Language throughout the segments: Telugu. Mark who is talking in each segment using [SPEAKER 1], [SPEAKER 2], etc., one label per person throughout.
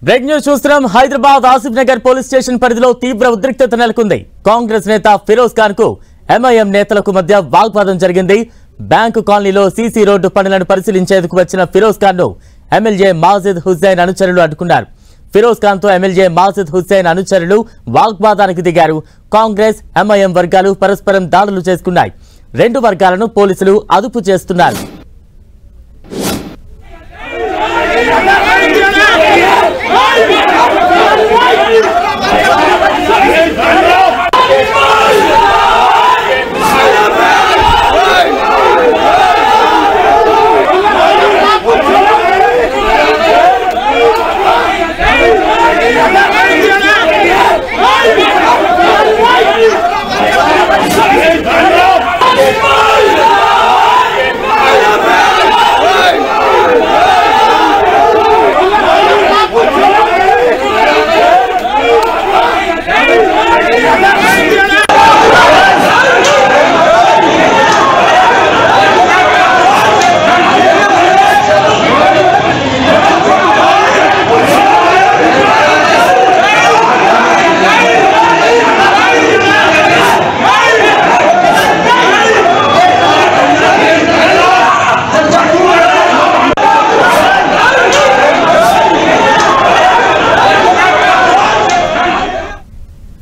[SPEAKER 1] బ్రేక్ న్యూస్ చూస్తున్నాం. హైదరాబాద్ ఆసిఫ్ నగర్ పోలీస్ స్టేషన్ పరిధిలో తీవ్ర ఉద్రిక్తత నెలకొంది. కాంగ్రెస్ నేత ఫిరోజ్ ఖాన్ కు ఎంఐఎం నేతలకు మధ్య వాగ్వాదం జరిగింది. బ్యాంకు కాలనీలో సీసీ రోడ్డు పనులను పరిశీలించేందుకు వచ్చిన ఫిరోజ్ ఖాన్ ను ఎమ్మెల్యే మాజిద్ హుస్సేన్ అనుచరులు అడ్డుకున్నారు. ఫిరోజ్ ఖాన్ తో ఎమ్మెల్యే మాజిద్ హుస్సేన్ అనుచరులు వాగ్వాదానికి దిగారు. కాంగ్రెస్ ఎంఐఎం వర్గాలు పరస్పరం దాడులు చేసుకున్నాయి. రెండు వర్గాలను పోలీసులు అదుపు చేస్తున్నారు.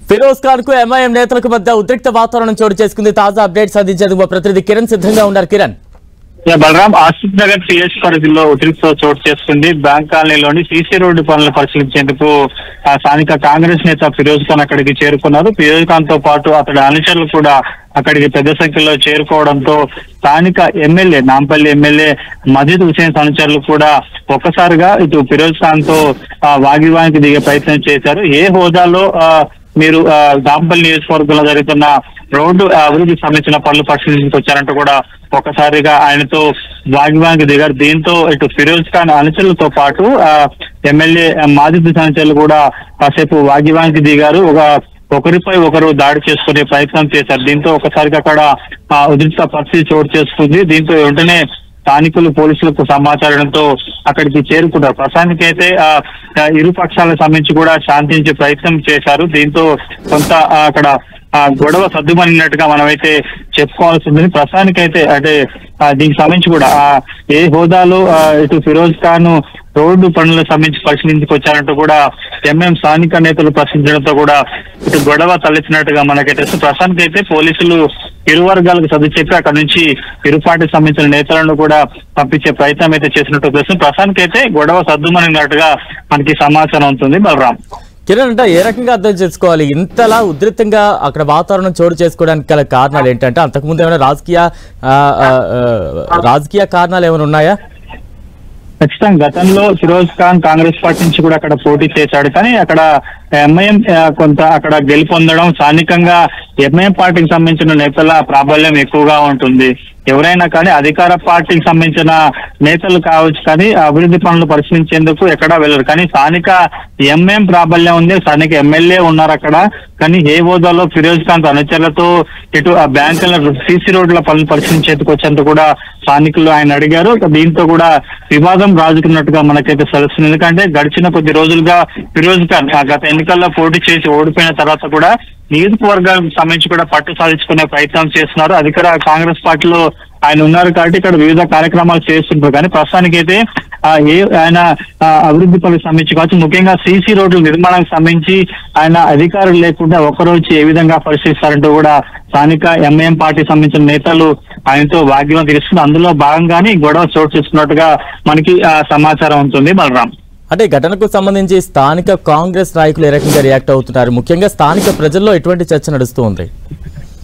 [SPEAKER 1] ఫిరోజ్ ఖాన్ కు ఎంఐఎం నేతలకు మధ్య ఉద్రిక్త వాతావరణం చోటు చేసుకుంది. తాజా అప్డేట్స్ అందించేందుకు మా ప్రతినిధి కిరణ్ సిద్ధంగా ఉన్నారు. కిరణ్,
[SPEAKER 2] బలరాం, ఆసిఫ్ నగర్ సిఎస్ పరిధిలో ఉద్రిక్త చోటు చేసుకుంది. బ్యాంక్ కాలనీలోని సీసీ రోడ్డు పనులను పరిశీలించేందుకు స్థానిక కాంగ్రెస్ నేత ఫిరోజ్ ఖాన్ అక్కడికి చేరుకున్నారు. ఫిరోజ్ ఖాన్ తో పాటు అతడి అనుచరులు కూడా అక్కడికి పెద్ద సంఖ్యలో చేరుకోవడంతో స్థానిక ఎమ్మెల్యే నాంపల్లి ఎమ్మెల్యే మజీద్ హుస్సేన్ అనుచరులు కూడా ఒక్కసారిగా ఇటు ఫిరోజ్ ఖాన్ తో వాగ్వివాదానికి దిగే ప్రయత్నం చేశారు. ఏ హోదాలో మీరు నాంపల్లి నియోజకవర్గంలో జరుగుతున్న రోడ్డు అభివృద్ధికి సంబంధించిన పనులు పరిశీలించుకు వచ్చారంటూ కూడా ఒక్కసారిగా ఆయనతో వాగ్వివాదానికి దిగారు. దీంతో ఇటు ఫిరోజ్ ఖాన్ అనుచరులతో పాటు ఎమ్మెల్యే మాజిద్ అనుచరులు కూడా కాసేపు వాగ్వివాదానికి దిగారు. ఒకరిపై ఒకరు దాడి చేసుకునే ప్రయత్నం చేశారు. దీంతో ఒకసారిగా అక్కడ ఉద్రిక్త పరిస్థితి చోటు చేసుకుంది. దీంతో వెంటనే స్థానికులు పోలీసులకు సమాచారంతో అక్కడికి చేరుకున్నారు. ప్రస్తుతానికైతే ఇరు పక్షాలకు సంబంధించి కూడా శాంతించే ప్రయత్నం చేశారు. దీంతో కొంత అక్కడ గొడవ సర్దుమనినట్టుగా మనమైతే చెప్పుకోవాల్సి ఉంది. ప్రస్తుతానికైతే అంటే దీనికి సంబంధించి కూడా ఏ హోదాలో ఇటు ఫిరోజ్ ఖాన్ రోడ్డు పనులకు సంబంధించి పరిశీలించుకొచ్చారంటూ కూడా ఎంఎం స్థానిక నేతలు ప్రశ్నించడంతో కూడా ఇటు గొడవ తలెత్తినట్టుగా మనకైతే ప్రస్తుతానికైతే పోలీసులు ఇరు వర్గాలకు సర్ది చెప్పి అక్కడ నుంచి ఇరు పార్టీకి సంబంధించిన నేతలను కూడా పంపించే ప్రయత్నం అయితే చేసినట్టు తెలుస్తుంది. ప్రస్తుతానికైతే గొడవ సర్దుమనినట్టుగా మనకి సమాచారం ఉంటుంది. బలరాం,
[SPEAKER 1] కిరణ్, అంటే ఏ రకంగా అర్థం చేసుకోవాలి ఇంతలా ఉధృతంగా అక్కడ వాతావరణం చోటు చేసుకోవడానికి గల కారణాలు ఏంటంటే అంతకుముందు ఏమైనా రాజకీయ కారణాలు ఏమైనా ఉన్నాయా?
[SPEAKER 2] ఖచ్చితంగా గతంలో ఫిరోజ్ ఖాన్ కాంగ్రెస్ పార్టీ నుంచి కూడా అక్కడ పోటీ చేశాడు. కానీ అక్కడ ఎంఐఎం కొంత అక్కడ గెలుపొందడం, స్థానికంగా ఎంఐఎం పార్టీకి సంబంధించిన నేతల ప్రాబల్యం ఎక్కువగా ఉంటుంది. ఎవరైనా కానీ అధికార పార్టీకి సంబంధించిన నేతలు కావచ్చు, కానీ అభివృద్ధి పనులు పరిశీలించేందుకు ఎక్కడా వెళ్ళరు. కానీ స్థానిక ఎంఐఎం ప్రాబల్యం ఉంది, స్థానిక ఎమ్మెల్యే ఉన్నారు అక్కడ. కానీ ఏ హోదాలో ఫిరోజ్ ఖాన్ అనుచరులతో ఇటు ఆ బ్యాంకుల సీసీ రోడ్ల పనులు పరిశీలించేందుకు వచ్చేందుకు కూడా స్థానికులు ఆయన అడిగారు. దీంతో కూడా వివాదం రాజుకున్నట్టుగా మనకైతే తెలుస్తుంది. ఎందుకంటే గడిచిన కొద్ది రోజులుగా ఫిరోజ్ ఖాన్ గత ఎన్నికల్లో పోటీ చేసి ఓడిపోయిన తర్వాత కూడా నియోజకవర్గానికి సంబంధించి కూడా పట్టు సాధించుకునే ప్రయత్నం చేస్తున్నారు. అధికార కాంగ్రెస్ పార్టీలో ఆయన ఉన్నారు కాబట్టి ఇక్కడ వివిధ కార్యక్రమాలు చేస్తుంటారు. కానీ ప్రస్తుతానికైతే ఆయన అభివృద్ధి పనులకు సంబంధించి కావచ్చు, ముఖ్యంగా సీసీ రోడ్ల నిర్మాణానికి సంబంధించి ఆయన అధికారులు లేకుండా ఒకరోజు ఏ విధంగా పరిశీలిస్తారంటూ కూడా స్థానిక ఎంఐఎం పార్టీకి సంబంధించిన నేతలు ఆయనతో వాగ్వాదం తీరుస్తుంది. అందులో భాగంగానే గొడవ చోటు చేసుకున్నట్టుగా మనకి సమాచారం ఉంటుంది. బలరాం,
[SPEAKER 1] అంటే ఘటనకు సంబంధించి స్థానిక కాంగ్రెస్ నాయకులు ఏ రకంగా రియాక్ట్ అవుతున్నారు? ముఖ్యంగా స్థానిక ప్రజల్లో ఎటువంటి చర్చ నడుస్తూ ఉంది?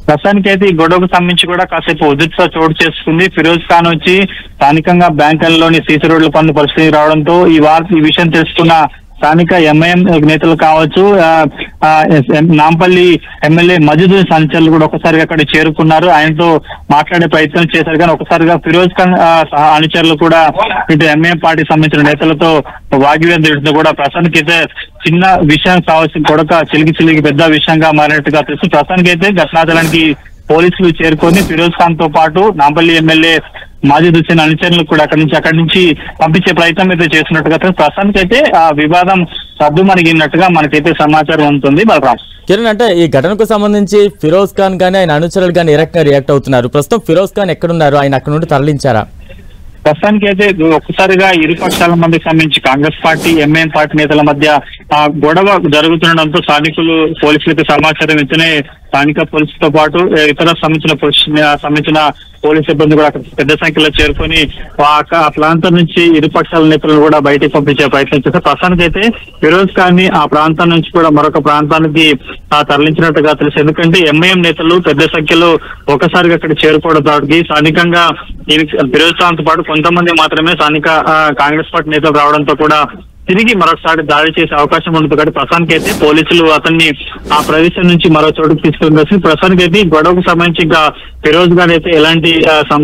[SPEAKER 2] ప్రస్తుతానికైతే ఈ గొడవకు సంబంధించి కూడా కాసేపు ఉద్రిక్తత చోటు చేసుకుంది. ఫిరోజ్ ఖాన్ వచ్చి స్థానికంగా బ్యాంకులలోని సీసీ రోడ్ల పనులు పరిస్థితి రావడంతో ఈ విషయం తెలుసుకున్న స్థానిక ఎంఐఎం నేతలు కావచ్చు, నాంపల్లి ఎమ్మెల్యే మజీద్ అనుచరులు కూడా ఒకసారిగా అక్కడ చేరుకున్నారు. ఆయనతో మాట్లాడే ప్రయత్నం చేశారు. కానీ ఒకసారిగా ఫిరోజ్ ఖాన్ అనుచరులు కూడా ఇటు ఎంఐఎం పార్టీకి సంబంధించిన నేతలతో వాగ్వివాదం కూడా ప్రస్తుతానికైతే చిన్న విషయం కావచ్చు, కొడక చిలికి పెద్ద విషయంగా మారినట్టుగా తెలుసు. ప్రస్తుతానికైతే ఘటనాస్థలానికి పోలీసులు చేరుకొని ఫిరోజ్ ఖాన్ తో పాటు నాంపల్లి ఎమ్మెల్యే మాజీ హుస్సేన్ అనుచరులు కూడా అక్కడి నుంచి పంపించే ప్రయత్నం అయితే చేస్తున్నట్టుగా ప్రస్తుతానికి అయితే ఆ వివాదం సద్దుమణిగినట్టుగా మనకైతే సమాచారం ఉంటుంది బలరాం.
[SPEAKER 1] కిరణ్, అంటే ఈ ఘటనకు సంబంధించి ఫిరోజ్ ఖాన్ గానీ ఆయన అనుచరులు గానీ ఏ రకంగా రియాక్ట్ అవుతున్నారు? ప్రస్తుతం ఫిరోజ్ ఖాన్ ఎక్కడున్నారు? ఆయన అక్కడ నుండి తరలించారా?
[SPEAKER 2] ప్రస్తుతానికి అయితే ఒక్కసారిగా ఇరు పక్షాల మధ్య సంబంధించి కాంగ్రెస్ పార్టీ ఎంఐఎం పార్టీ నేతల మధ్య గొడవ జరుగుతుండడంతో స్థానికులు పోలీసులకు సమాచారం ఇస్తేనే స్థానిక పోలీసులతో పాటు ఇతర సంబంధించిన పోలీస్ సిబ్బంది కూడా అక్కడ పెద్ద సంఖ్యలో చేరుకొని ఆ ప్రాంతం నుంచి ఇరు పక్షాల నేతలను కూడా బయటికి పంపించే ప్రయత్నం చేస్తారు. ప్రస్తుతానికి అయితే ఫిరోజ్ ఖాన్ ని ఆ ప్రాంతం నుంచి కూడా మరొక ప్రాంతానికి తరలించినట్టుగా తెలుసు. ఎందుకంటే ఎంఐఎం నేతలు పెద్ద సంఖ్యలో ఒకసారిగా అక్కడ చేరుకోవడంతో స్థానికంగా ఫిరోజ్ ఖాన్ తో పాటు కొంతమంది మాత్రమే స్థానిక కాంగ్రెస్ పార్టీ నేతలు రావడంతో కూడా తిరిగి మరొకసారి దాడి చేసే అవకాశం ఉంటుంది. కాబట్టి ప్రస్తుతానికి అయితే పోలీసులు అతన్ని ఆ ప్రదేశం నుంచి మరో చోటుకు తీసుకుని వచ్చి ప్రస్తుతానికి అయితే గొడవకు సంబంధించి ఇంకా ఫిరోజ్ గారు అయితే ఎలాంటి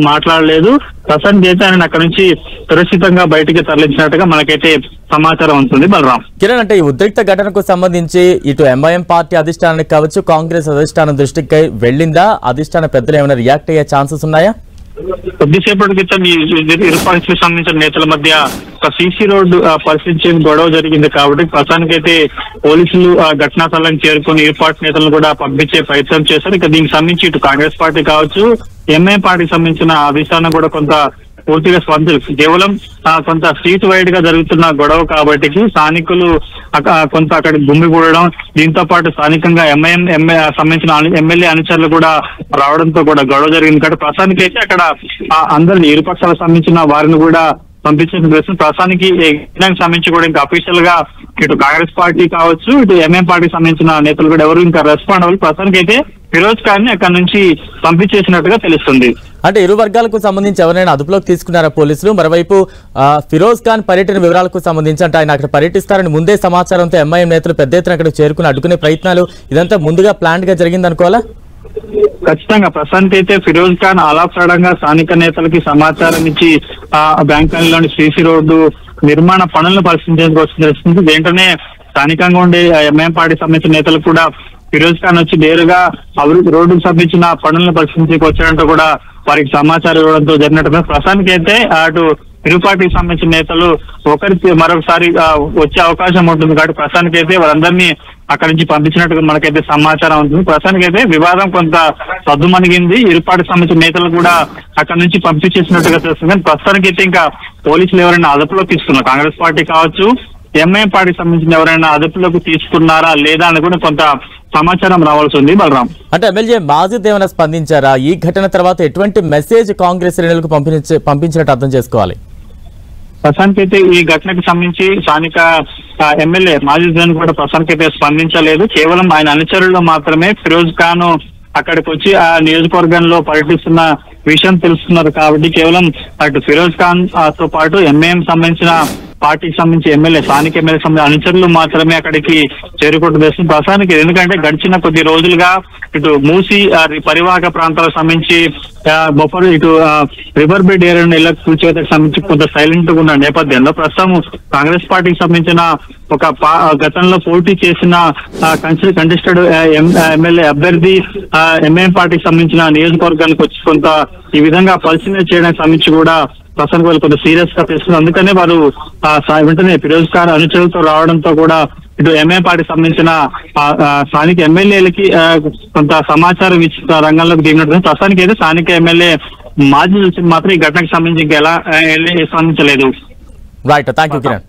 [SPEAKER 2] మాట్లాడలేదు. ప్రస్తుతానికి అయితే ఆయన అక్కడ నుంచి సురక్షితంగా బయటికి తరలించినట్టుగా మనకైతే సమాచారం ఉంటుంది బలరాం.
[SPEAKER 1] కిరణ్, అంటే ఈ ఉద్రిక్త ఘటనకు సంబంధించి ఇటు ఎంఐఎం పార్టీ అధిష్టానానికి కావచ్చు, కాంగ్రెస్ అధిష్టానం దృష్టికి వెళ్ళిందా? అధిష్టాన పెద్దలు ఏమైనా రియాక్ట్ అయ్యే ఛాన్సెస్ ఉన్నాయా?
[SPEAKER 2] కొద్దిసేపటి క్రితం ఈ ఇరు పార్టీలకు సంబంధించిన నేతల మధ్య ఒక సీసీ రోడ్డు పరిశీలించే గొడవ జరిగింది. కాబట్టి ప్రస్తుతానికైతే పోలీసులు ఘటనా స్థలానికి చేరుకుని ఇరు పార్టీ నేతలను కూడా పంపించే ప్రయత్నం చేశారు. ఇక దీనికి సంబంధించి ఇటు కాంగ్రెస్ పార్టీ కావచ్చు, ఎంఐఎం పార్టీకి సంబంధించిన అధిష్టానం కూడా కొంత పూర్తిగా స్పందించారు. కేవలం కొంత స్ట్రీట్ వైడ్ గా జరుగుతున్న గొడవ కాబట్టి స్థానికులు కొంత అక్కడ గుమ్మిగూడడం, దీంతో పాటు స్థానికంగా ఎంఐఎం సంబంధించిన ఎమ్మెల్యే అనుచరులు కూడా రావడంతో కూడా గొడవ జరిగింది. కాబట్టి ప్రస్తుతానికి అయితే అక్కడ అందరిని ఇరుపక్షాలకు సంబంధించిన వారిని కూడా పంపించిన ప్రస్తుతానికి దానికి సంబంధించి కూడా ఇంకా అఫీషియల్ గా ఇటు కాంగ్రెస్ పార్టీ కావచ్చు, ఇటు ఎంఐఎం పార్టీకి సంబంధించిన నేతలు కూడా ఎవరు ఇంకా రెస్పాండ్ అవ్వాలి. ప్రస్తుతానికి అయితే ఫిరోజ్ ఖాన్ ని అక్కడ నుంచి పంపించేసినట్టుగా తెలుస్తుంది.
[SPEAKER 1] అంటే ఇరు వర్గాలకు సంబంధించి ఎవరైనా అదుపులోకి తీసుకున్నారా పోలీసులు? మరోవైపు ఫిరోజ్ ఖాన్ పర్యటన వివరాలకు సంబంధించి అంటే ఆయన అక్కడ పర్యటిస్తారని ముందే సమాచారంతో ఎంఐఎం నేతలు పెద్ద ఎత్తున అక్కడ చేరుకుని అడ్డుకునే ప్రయత్నాలు ఇదంతా ముందుగా ప్లాన్ గా జరిగింది అనుకోవాలా?
[SPEAKER 2] ఖచ్చితంగా ప్రశాంత్ అయితే ఫిరోజ్ ఖాన్ అలాఫ్రాడంగా స్థానిక నేతలకి సమాచారం ఇచ్చి బ్యాంక్ కాలనీలోని సిసి రోడ్డు నిర్మాణ పనులను పరిశీలించేందుకు వచ్చింది. వెంటనే స్థానికంగా ఉండే ఎంఐఎం పార్టీ సంబంధించిన నేతలు కూడా ఫిరోజ్ ఖాన్ వచ్చి నేరుగా అభివృద్ధి రోడ్డుకు సంబంధించిన పనులను పరిశీలించి వచ్చాడంటూ కూడా వారికి సమాచారం ఇవ్వడంతో జరిగినట్టు ప్రస్తుతానికి అయితే అటు ఇరు పార్టీకి సంబంధించిన నేతలు ఒకరికి మరొకసారి వచ్చే అవకాశం ఉంటుంది. కాబట్టి ప్రస్తుతానికి అయితే వారందరినీ అక్కడి నుంచి పంపించినట్టుగా మనకైతే సమాచారం ఉంటుంది. ప్రస్తుతానికి అయితే వివాదం కొంత సద్దుమణిగింది. ఇరు పార్టీకి సంబంధించిన నేతలు కూడా అక్కడి నుంచి పంపించేసినట్టుగా తెలుస్తుంది. కానీ ప్రస్తుతానికి అయితే ఇంకా పోలీసులు ఎవరైనా అదుపులోకి తీసుకున్నారు, కాంగ్రెస్ పార్టీ కావచ్చు, ఎంఐఎం పార్టీకి సంబంధించిన ఎవరైనా అదుపులోకి తీసుకున్నారా లేదా అని కూడా కొంత సమాచారం రావాల్సి ఉంది బలరాం.
[SPEAKER 1] అంటే ఎమ్మెల్యే మాజిద్ ఏమైనా స్పందించారా? ఈ ఘటన తర్వాత ఎటువంటి మెసేజ్ కాంగ్రెస్ శ్రేణులకు పంపించినట్టు అర్థం చేసుకోవాలి?
[SPEAKER 2] ప్రశాంత్ అయితే ఈ ఘటనకు సంబంధించి స్థానిక ఎమ్మెల్యే మాజిద్ కూడా ప్రశాంత్ అయితే స్పందించలేదు. కేవలం ఆయన అనుచరులు మాత్రమే ఫిరోజ్ ఖాన్ అక్కడికి వచ్చి ఆ నియోజకవర్గంలో పర్యటిస్తున్న విషయం తెలుస్తున్నారు. కాబట్టి కేవలం అటు ఫిరోజ్ ఖాన్ తో పాటు ఎంఐఎం సంబంధించిన పార్టీకి సంబంధించి స్థానిక ఎమ్మెల్యే సంబంధించిన అనుచరులు మాత్రమే అక్కడికి చేరుకుంటూ ప్రస్తుతానికి. ఎందుకంటే గడిచిన కొద్ది రోజులుగా ఇటు మూసి పరివాహక ప్రాంతాలకు సంబంధించి బొఫర్ ఇటు రివర్ బెడ్ ఏరియా కూల్చివేతకు సంబంధించి కొంత సైలెంట్ గా ఉన్న నేపథ్యంలో ప్రస్తుతం కాంగ్రెస్ పార్టీకి సంబంధించిన ఒక గతంలో పోటీ చేసిన కంటెస్టెడ్ ఎమ్మెల్యే అభ్యర్థి ఎంఐఎం పార్టీకి సంబంధించిన నియోజకవర్గానికి వచ్చి కొంత ఈ విధంగా పరిశీలన చేయడానికి సంబంధించి కూడా ప్రస్తుతానికి వాళ్ళు కొంత సీరియస్ గా తీసుకున్నారు. అందుకనే వారు వెంటనే ఫిరోజ్ ఖాన్ అనుచరులతో రావడంతో కూడా ఇటు ఎంఐఎం పార్టీకి సంబంధించిన స్థానిక ఎమ్మెల్యేలకి కొంత సమాచారం ఇచ్చిన రంగంలోకి దిగినట్టు. ప్రస్తుతానికి అయితే స్థానిక ఎమ్మెల్యే మాజీ మాత్రం ఈ ఘటనకు సంబంధించి ఇంకా ఎలా స్పందించలేదు.
[SPEAKER 1] Right, thank you Kiran.